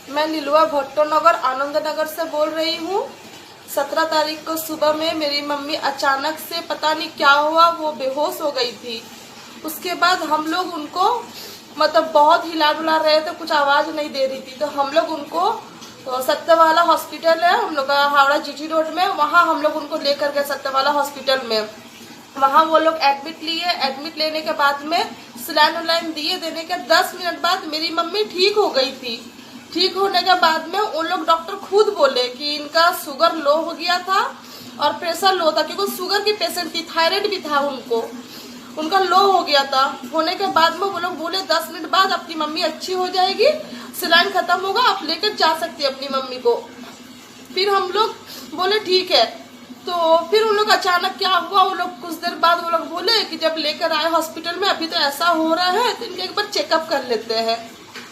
मैं नीलुआ भट्टो नगर आनंद नगर से बोल रही हूँ। 17 तारीख को सुबह में मेरी मम्मी अचानक से पता नहीं क्या हुआ, वो बेहोश हो गई थी। उसके बाद हम लोग उनको मतलब बहुत हिला डुला रहे थे, कुछ आवाज़ नहीं दे रही थी। तो हम लोग उनको सत्यवाला हॉस्पिटल है हम लोग हावड़ा जीटी रोड में, वहाँ हम लोग उनको लेकर गए सत्यवाला हॉस्पिटल में। वहाँ वो लोग एडमिट लिए। एडमिट लेने के बाद में सलाइन उलाइन दिए। देने के 10 मिनट बाद मेरी मम्मी ठीक हो गई थी। ठीक होने के बाद में उन लोग डॉक्टर खुद बोले कि इनका शुगर लो हो गया था और प्रेशर लो था, क्योंकि शुगर की पेशेंट थी, थायराइड भी था उनका लो हो गया था। होने के बाद में वो लोग बोले 10 मिनट बाद अपनी मम्मी अच्छी हो जाएगी, सलाइन खत्म होगा, आप लेकर जा सकती है अपनी मम्मी को। फिर हम लोग बोले ठीक है। तो फिर उन लोग अचानक क्या हुआ, वो लोग कुछ देर बाद वो लोग बोले कि जब लेकर आए हॉस्पिटल में अभी तो ऐसा हो रहा है तो इनके एक बार चेकअप कर लेते हैं।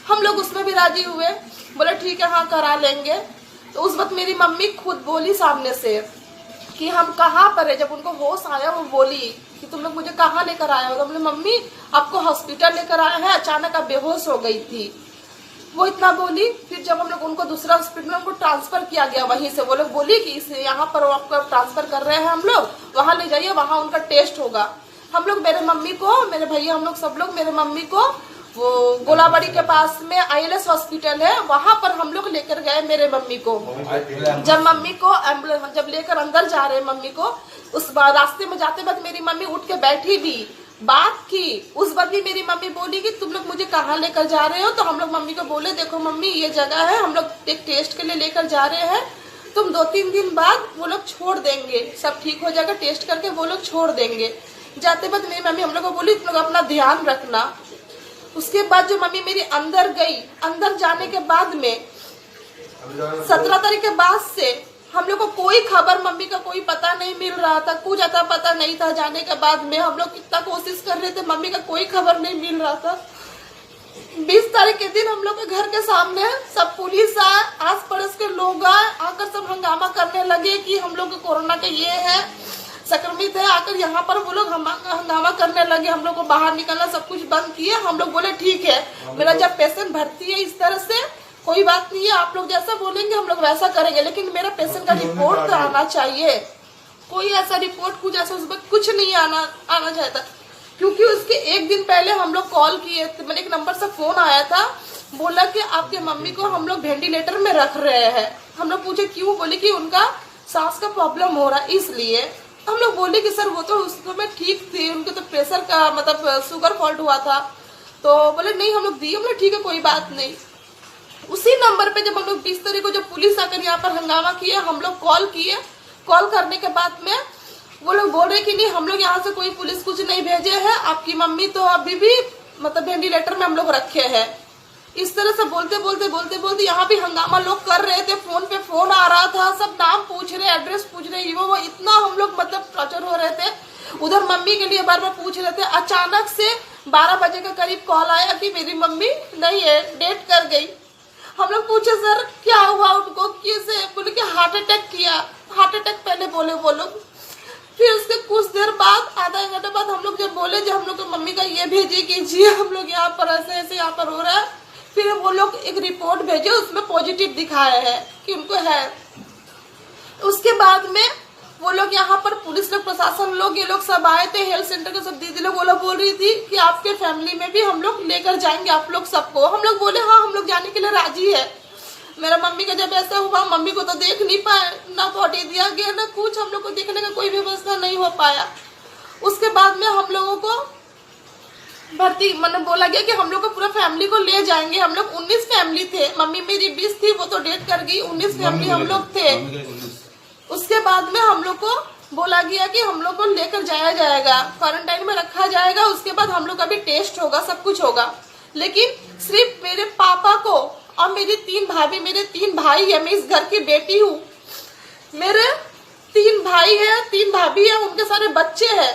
हम लोग उसमें भी राजी हुए, बोले ठीक है हाँ करा लेंगे। तो उस वक्त मेरी मम्मी खुद बोली सामने से कि हम कहाँ पर है। जब उनको होश आया वो बोली कि तुम लोग मुझे कहाँ लेकर आए हो। तो बोले मम्मी आपको हॉस्पिटल लेकर आए हैं, अचानक आप बेहोश हो गई थी, वो इतना बोली। फिर जब हम लोग उनको दूसरा हॉस्पिटल में उनको ट्रांसफर किया गया, वहीं से वो लोग बोली कि इस यहाँ पर आपको ट्रांसफर कर रहे हैं हम लोग, वहाँ ले जाइए, वहाँ उनका टेस्ट होगा। हम लोग मेरे मम्मी को, मेरे भैया, हम लोग सब लोग मेरे मम्मी को वो गोलाबाड़ी के पास में ILS हॉस्पिटल है, वहाँ पर हम लोग लेकर गए मेरे मम्मी को। जब मम्मी को एम्बुलेंस जब लेकर अंदर जा रहे मम्मी को, उस रास्ते में जाते वक्त मेरी मम्मी उठ के बैठी भी, बात की। उस वक्त भी मेरी मम्मी बोली कि तुम लोग मुझे कहाँ लेकर जा रहे हो। तो हम लोग मम्मी को बोले देखो मम्मी ये जगह है, हम लोग एक टेस्ट के लिए लेकर जा रहे हैं, तुम 2-3 दिन बाद वो लोग छोड़ देंगे, सब ठीक हो जाएगा, टेस्ट करके वो लोग छोड़ देंगे। जाते वक्त मेरी मम्मी हम लोग को बोली तुम लोग अपना ध्यान रखना। उसके बाद जो मम्मी मेरी अंदर गई, अंदर जाने के बाद में 17 तारीख के बाद से हम लोग को कोई खबर, मम्मी का कोई पता नहीं मिल रहा था, कुछ अता पता नहीं था। जाने के बाद में हम लोग कितना कोशिश कर रहे थे, मम्मी का कोई खबर नहीं मिल रहा था। 20 तारीख के दिन हम लोग के घर के सामने सब पुलिस आए, आस पड़ोस के लोग आए, आकर सब हंगामा करने लगे कि हम लोग कोरोना के ये है, संक्रमित है। आकर यहाँ पर वो लोग हंगामा करने लगे, हम लोग को बाहर निकलना सब कुछ बंद किए। हम लोग बोले ठीक है, मेरा जब पेशेंट भर्ती है इस तरह से कोई बात नहीं है, आप लोग जैसा बोलेंगे हम लोग वैसा करेंगे, लेकिन मेरा पेशेंट का रिपोर्ट तो आना चाहिए। कोई ऐसा रिपोर्ट कुछ ऐसा उसमें कुछ नहीं आना चाहता, क्योंकि उसके एक दिन पहले हम लोग कॉल किए, मैंने एक नंबर से फोन आया था, बोला कि आपके मम्मी को हम लोग वेंटिलेटर में रख रहे हैं। हम लोग पूछे क्यों, बोले कि उनका सांस का प्रॉब्लम हो रहा है इसलिए। हम लोग बोले कि सर वो तो उस समय ठीक थे, उनके तो प्रेशर का मतलब शुगर फॉल्ट हुआ था। तो बोले नहीं हम लोग दिए। हम लोग ठीक है कोई बात नहीं। उसी नंबर पे जब हम लोग 20 तारीख को जब पुलिस आकर यहाँ पर हंगामा किया, हम लोग कॉल किए। कॉल करने के बाद में वो लोग बोल रहे कि नहीं हम लोग यहाँ से कोई पुलिस कुछ नहीं भेजे हैं, आपकी मम्मी तो अभी भी मतलब वेंटिलेटर में हम लोग रखे हैं। इस तरह से बोलते यहाँ भी हंगामा लोग कर रहे थे। फोन पे फोन आ रहा था, सब नाम पूछ रहे, एड्रेस पूछ रहे, वो इतना हम लोग मतलब टॉर्चर हो रहे थे। उधर मम्मी के लिए बार बार पूछ रहे थे। अचानक से 12 बजे के करीब कॉल आया कि मेरी मम्मी नहीं है, डेथ कर गई। हम लोग पूछे सर क्या हुआ उनको, कैसे, बोले कि हार्ट अटैक किया। हार्ट अटैक पहले बोले वो लोग। फिर उसके कुछ देर बाद, आधा घंटे बाद हम लोग जब बोले जब हम लोग तो मम्मी का ये भेजे कीजिए, हम लोग यहाँ पर ऐसे यहाँ पर हो रहा है। फिर वो लोग एक रिपोर्ट भेजे, उसमें पॉजिटिव दिखाया है कि उनको है। उसके बाद में वो लोग यहाँ पर पुलिस लोग, प्रशासन लोग, ये लोग सब आए थे, हेल्थ सेंटर के सब दीदी लोग, वो लोग बोल रही थी कि आपके फैमिली में भी हम लोग लेकर जाएंगे आप लोग सबको। हम लोग बोले हाँ हम लोग जाने के लिए राजी है। मेरा मम्मी का जब ऐसा हुआ, मम्मी को तो देख नहीं पाए, ना बॉडी दिया गया ना कुछ, हम लोग को देखने का कोई व्यवस्था नहीं हो पाया। उसके बाद में हम लोगों को भर्ती मतलब बोला गया कि हम लोग को पूरा फैमिली को ले जाएंगे। हम लोग 19 फैमिली थे, मम्मी मेरी 20 थी, वो तो डेथ कर गई। 19 फैमिली हम लोग थे। उसके बाद में हम लोग को बोला गया कि हम लोग को लेकर जाया जाएगा, क्वारंटाइन में रखा जाएगा। उसके बाद हम लोग का भी टेस्ट होगा, सब कुछ होगा। लेकिन सिर्फ मेरे पापा को और मेरी 3 भाभी, मेरे 3 भाई है, मैं इस घर की बेटी हूँ। मेरे 3 भाई है, 3 भाभी है, उनके सारे बच्चे हैं।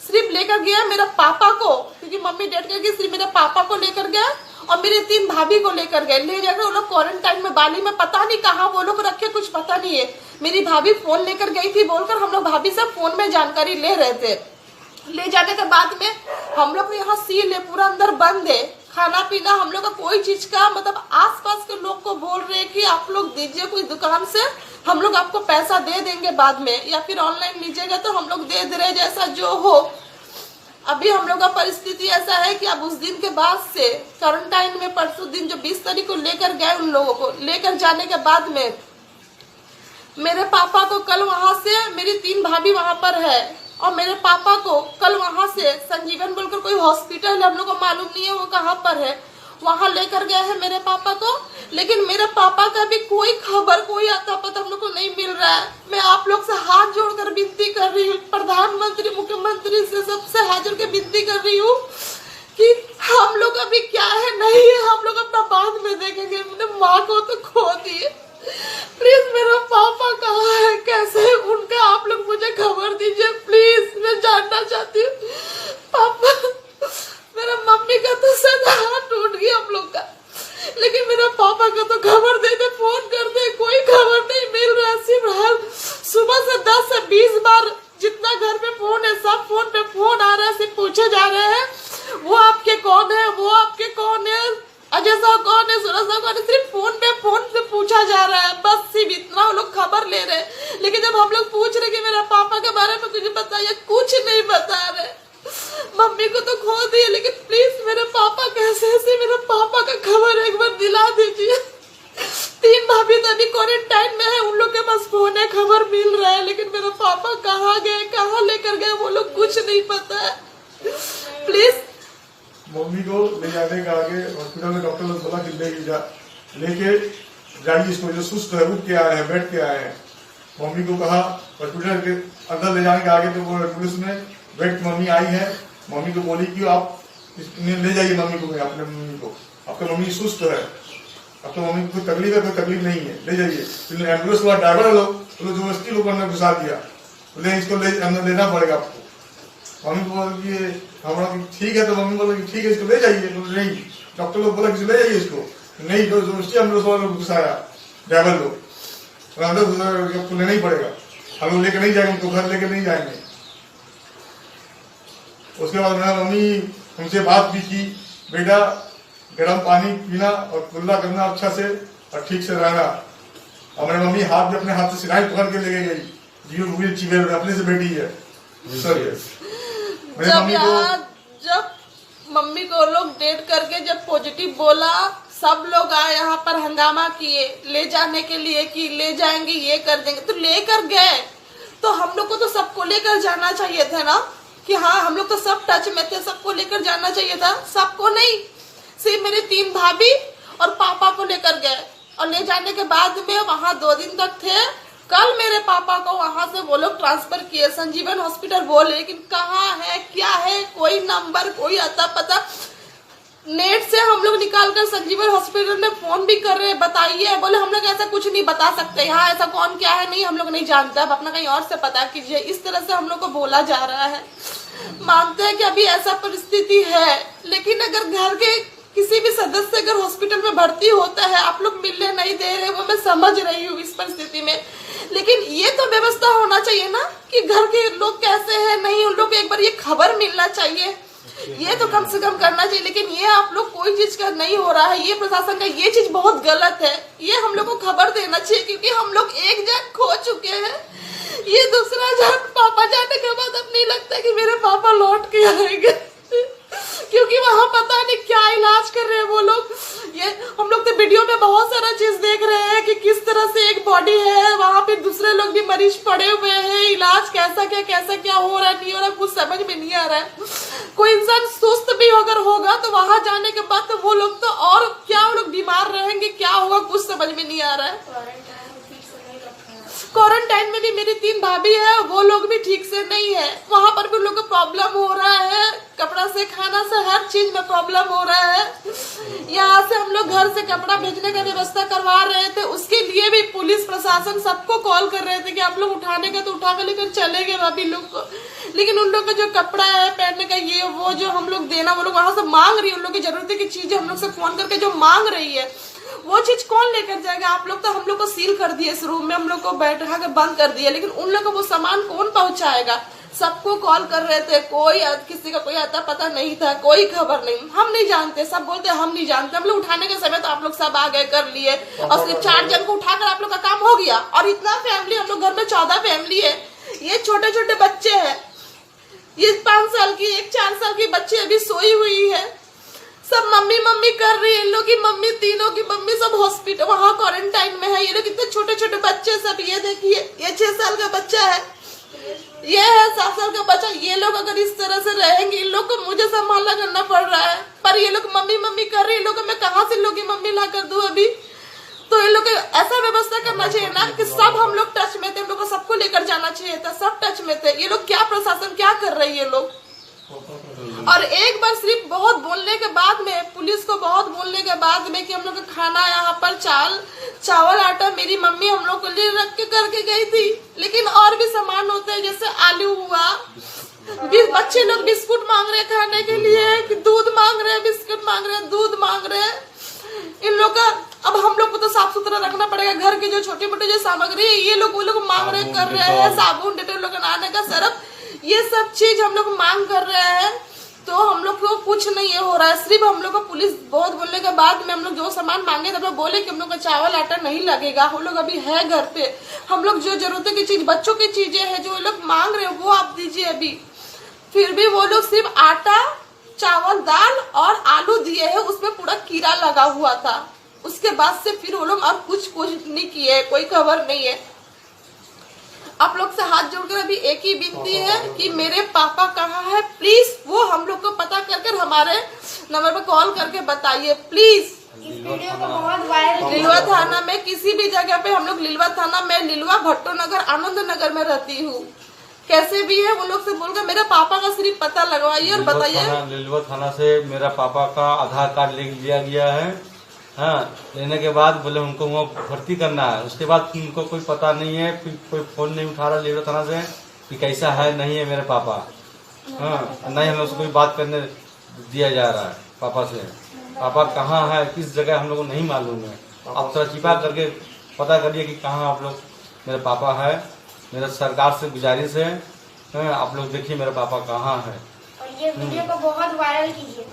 सिर्फ लेकर गया मेरा पापा को, क्योंकि मम्मी डेथ कर गई, सिर्फ मेरे पापा को लेकर गया और मेरे 3 भाभी को लेकर गए। ले जाकर वो लोग क्वारंटाइन में बाली में पता नहीं कहाँ वो लोग रखे, कुछ पता नहीं है। मेरी भाभी फोन लेकर गई थी बोलकर, हम लोग भाभी से फोन में जानकारी ले रहे थे। ले जाने के बाद में हम लोग यहाँ सील है, पूरा अंदर बंद है। खाना पीना हम लोग का कोई चीज का मतलब आसपास के लोग को बोल रहे हैं कि आप लोग दीजिए कोई दुकान से, हम लोग आपको पैसा दे देंगे बाद में, या फिर ऑनलाइन लीजिएगा तो हम लोग दे रहे, जैसा जो हो। अभी हम लोग का परिस्थिति ऐसा है कि अब उस दिन के बाद से क्वारंटाइन में परसों दिन जो 20 तारीख को लेकर गए, उन लोगों को लेकर जाने के बाद में मेरे पापा को कल वहां से, मेरी 3 भाभी वहां पर है, और मेरे पापा को कल वहां से संजीवन बोलकर कोई हॉस्पिटल है, हम लोग को मालूम नहीं है वो कहाँ पर है, वहां लेकर गए हैं मेरे पापा को। लेकिन मेरे पापा का भी कोई खबर, कोई आता पता हम लोग को नहीं मिल रहा है। मैं आप लोग से हाथ जोड़कर विनती कर रही हूँ, प्रधानमंत्री, मुख्यमंत्री से सबसे हाथ जोड़ के विनती कर रही हूँ कि हम लोग अभी क्या है नहीं है, हम लोग अपना बाद में देखेंगे। मैंने माँ को तो खो दिए, प्लीज मेरा पापा कहाँ है, कैसे है उनका, आप लोग मुझे खबर दीजिए प्लीज, मैं जानना चाहती हूँ। पापा, मेरा मम्मी का तो सदा हाथ टूट गया हम लोग का, लेकिन मेरा पापा का तो खबर दे दे, फोन कर दे, कोई खबर नहीं मिल रहा। सिर्फ सुबह से 10 से 20 बार जितना घर पे फोन है, सब फोन पे फोन आ रहा है, सिर्फ पूछे जा रहे हैं वो आपके कौन है, वो आपके कौन है, अजय साहब कौन है, सूरज साहब कौन है, सिर्फ फोन पे फोन से पूछा जा रहा है, बस सिर्फ इतना वो लोग खबर ले रहे हैं। लेकिन जब हम लोग पूछ रहे कि मेरा पापा के बारे में कुछ बताइए, कुछ नहीं बता रहे। मम्मी को तो खो दिए, लेकिन प्लीज मेरे पापा कैसे से, मेरे पापा का खबर एक बार दिला दीजिए। 3 भाभी तो अभी क्वारंटाइन में है, उन लोग के पास फोन है, खबर मिल रहा है, लेकिन मेरे पापा कहाँ गए, कहाँ लेकर गए, वो लोग कुछ नहीं पता है। प्लीज मम्मी को ले जाने का आगे हॉस्पिटल में डॉक्टर ने बोला कि लेके जाइए इसको, जो सुस्त है, उठ के आए हैं, बैठ के आए हैं। मम्मी को कहा हॉस्पिटल के अंदर ले जाने के आगे तो वो पुलिस में बैठ मम्मी आई है, मम्मी को बोली कि आप ले जाइए मम्मी को, अपने मम्मी को, आपका मम्मी सुस्त है, आपका मम्मी को कोई तकलीफ है, कोई तकलीफ नहीं है, ले जाइए। फिर एम्बुलेंस वाला ड्राइवर लोग जबरदस्ती लोग अंदर घुसा दिया, बोले इसको अंदर लेना पड़ेगा आपको। मम्मी को बोला हमारा ठीक है, तो मम्मी बोला कि ठीक है इसको ले जाइए, नहीं, डॉक्टर लोग बोला कि ले जाइए इसको, नहीं, जबरदस्ती एम्बुलेंस वाला लोग घुसाया, ड्राइवर लोग अंदर लेना ही पड़ेगा, हम लोग लेकर नहीं जाएंगे, तो घर लेकर नहीं जाएंगे। उसके बाद मेरा मम्मी हमसे बात भी की, बेटा गर्म पानी पीना और कुल्ला करना अच्छा से और ठीक से रहना। और मेरी मम्मी हाथ में अपने हाथ से सिलाई पकड़ के लेके गई, जीवन अपने से बेटी है सर। जब मम्मी को लोग डेट करके जब पॉजिटिव बोला, सब लोग आए यहाँ पर हंगामा किए ले जाने के लिए कि ले जाएंगे, ये कर देंगे, तो लेकर गए। तो हम लोग को तो सबको लेकर जाना चाहिए था ना, कि हाँ हम लोग तो सब टच में थे, सबको लेकर जाना चाहिए था। सबको नहीं, सिर्फ मेरे 3 भाभी और पापा को लेकर गए, और ले जाने के बाद में वहाँ 2 दिन तक थे। कल मेरे पापा को वहां से वो लोग ट्रांसफर किए संजीवन हॉस्पिटल बोले, लेकिन कहाँ है क्या है, कोई नंबर, कोई अता पता। नेट से हम लोग निकाल कर संजीवन हॉस्पिटल में फोन भी कर रहे हैं, बताइए, बोले हम लोग ऐसा कुछ नहीं बता सकते, यहाँ ऐसा कौन क्या है नहीं, हम लोग नहीं जानते, अब अपना कहीं और से पता कीजिए। इस तरह से हम लोग को बोला जा रहा है। मानते हैं कि अभी ऐसा परिस्थिति है, लेकिन अगर घर के किसी भी सदस्य अगर हॉस्पिटल में भर्ती होता है, आप लोग मिलने नहीं दे रहे, वो मैं समझ रही हूँ इस परिस्थिति में, लेकिन ये तो व्यवस्था होना चाहिए ना कि घर के लोग कैसे हैं, नहीं, उन लोग को एक बार ये खबर मिलना चाहिए, ये तो कम से कम करना चाहिए। लेकिन ये आप लोग कोई चीज का नहीं हो रहा है, ये प्रशासन का ये चीज बहुत गलत है, ये हम लोग को खबर देना चाहिए, क्योंकि हम लोग एक जान खो चुके हैं, ये दूसरा जान पापा जाने के बाद अब नहीं लगता कि मेरे पापा लौट के आएंगे, क्योंकि वहाँ पता नहीं क्या इलाज कर रहे हैं वो लोग। ये हम लोग तो वीडियो में बहुत सारा चीज देख रहे हैं कि किस तरह से एक बॉडी है, वहाँ पे दूसरे लोग भी मरीज पड़े हुए हैं, इलाज कैसा क्या हो रहा है, नहीं हो रहा, कुछ समझ में नहीं आ रहा है। कोई इंसान सुस्त भी अगर होगा तो वहां जाने के बाद तो वो लोग तो और क्या, वो लोग बीमार रहेंगे, क्या होगा कुछ समझ में नहीं आ रहा है। क्वारंटाइन में भी मेरी 3 भाभी है, वो लोग भी ठीक से नहीं है, वहाँ पर भी लोग को प्रॉब्लम हो रहा है, कपड़ा से, खाना से, हर चीज में प्रॉब्लम हो रहा है। यहाँ से हम लोग घर से कपड़ा भेजने का व्यवस्था करवा रहे थे, उसके लिए भी पुलिस प्रशासन सबको कॉल कर रहे थे कि आप लोग उठाने का तो उठा कर लेकर चले गए भाभी लोग को, लेकिन उन लोग का जो कपड़ा है पहनने का, ये वो जो हम लोग देना, वो लोग वहां से मांग रही है, उन लोग की जरूरत की चीजें हम लोग से फोन करके जो मांग रही है, वो चीज कौन लेकर जाएगा। आप लोग तो हम लोग को सील कर दिए, इस रूम में हम लोग को बैठा कर बंद कर दिया, लेकिन उन लोग को वो सामान कौन पहुंचाएगा। सबको कॉल कर रहे थे, कोई किसी का कोई आता पता नहीं था, कोई खबर नहीं, हम नहीं जानते, सब बोलते हम नहीं जानते। हम लोग उठाने के समय तो आप लोग सब आ गए, कर लिए, और सिर्फ 4 जन को उठाकर आप लोग का काम हो गया। और इतना फैमिली, हम लोग घर में 14 फैमिली है, ये छोटे छोटे बच्चे हैं, ये 5 साल की, एक 4 साल की बच्ची अभी सोई हुई है, सब मम्मी मम्मी कर रही है। इन लोग की मम्मी, तीनों की मम्मी सब हॉस्पिटल वहाँ क्वारंटाइन में है। ये लोग इतने छोटे छोटे बच्चे सब, ये देखिए, ये 6 साल का बच्चा है, ये है 7 साल का बच्चा। ये लोग अगर इस तरह से रहेंगे, इन लोग को मुझे संभालना करना पड़ रहा है। पर ये लोग मम्मी मम्मी कर रही है, लोग मैं कहाँ से लोग की मम्मी ला कर दूं अभी? तो इन लोग ऐसा व्यवस्था करना चाहिए ना कि सब हम लोग टच में थे, हम लोग को सबको लेकर जाना चाहिए था, सब टच में थे। ये लोग क्या प्रशासन क्या कर रही है लोग? और एक बार सिर्फ बहुत बोलने के बाद में, पुलिस को बहुत बोलने के बाद में कि हम लोग का खाना यहाँ पर चावल आटा मेरी मम्मी हम लोग को लिए रख के करके गई थी, लेकिन और भी सामान होते हैं जैसे आलू हुआ, बच्चे लोग बिस्कुट मांग रहे खाने के लिए, कि दूध मांग रहे, बिस्कुट मांग रहे, दूध मांग रहे। इन लोग का अब हम लोग को तो साफ सुथरा रखना पड़ेगा, घर की जो छोटी मोटी जो सामग्री है ये लोग वो लोग मांग रहे, कर रहे हैं, साबुन, डेटॉल लगाने का सरफ, ये सब चीज हम लोग मांग कर रहे हैं। तो हम लोग को कुछ नहीं हो रहा है, सिर्फ हम लोग को पुलिस बहुत बोलने के बाद में हम लोग जो सामान मांगे तो बोले कि हम लोग का चावल आटा नहीं लगेगा, हम लोग अभी है घर पे, हम लोग जो जरूरतों की चीज, बच्चों की चीजें हैं जो लोग मांग रहे हैं वो आप दीजिए अभी। फिर भी वो लोग सिर्फ आटा, चावल, दाल और आलू दिए है, उसमें पूरा कीड़ा लगा हुआ था। उसके बाद से फिर वो लोग अब कुछ नहीं किए, कोई खबर नहीं है। आप लोग से हाथ जोड़कर अभी एक ही विनती है कि मेरे पापा कहाँ है, प्लीज वो हम लोग को पता करके हमारे नंबर पर कॉल करके बताइए प्लीज। इस वीडियो को बहुत वायरल, लिलुआ थाना में किसी भी जगह पे, हम लोग लिलुआ थाना में, लिलुआ भट्टो नगर, आनंद नगर में रहती हूँ, कैसे भी है वो लोग से बोलकर मेरे पापा का सिर्फ पता लगवाइए और बताइए। लिलुआ थाना से मेरा पापा का आधार कार्ड ले लिया गया है। हाँ, लेने के बाद बोले उनको वहाँ भर्ती करना है, उसके बाद उनको कोई पता नहीं है, फिर कोई फोन नहीं उठा रहा लिलुआ थाना से कि कैसा है नहीं है मेरे पापा। हाँ, नहीं हम लोग से कोई बात करने दिया जा रहा है पापा से। पापा कहाँ है, किस जगह, हम लोग को नहीं मालूम है। आप थोड़ा छिपा करके पता करिए कि कहाँ आप लोग मेरे पापा है। मेरा सरकार से गुजारिश है, आप लोग देखिए मेरे पापा कहाँ है। और ये वीडियो को बहुत वायरल कीजिए।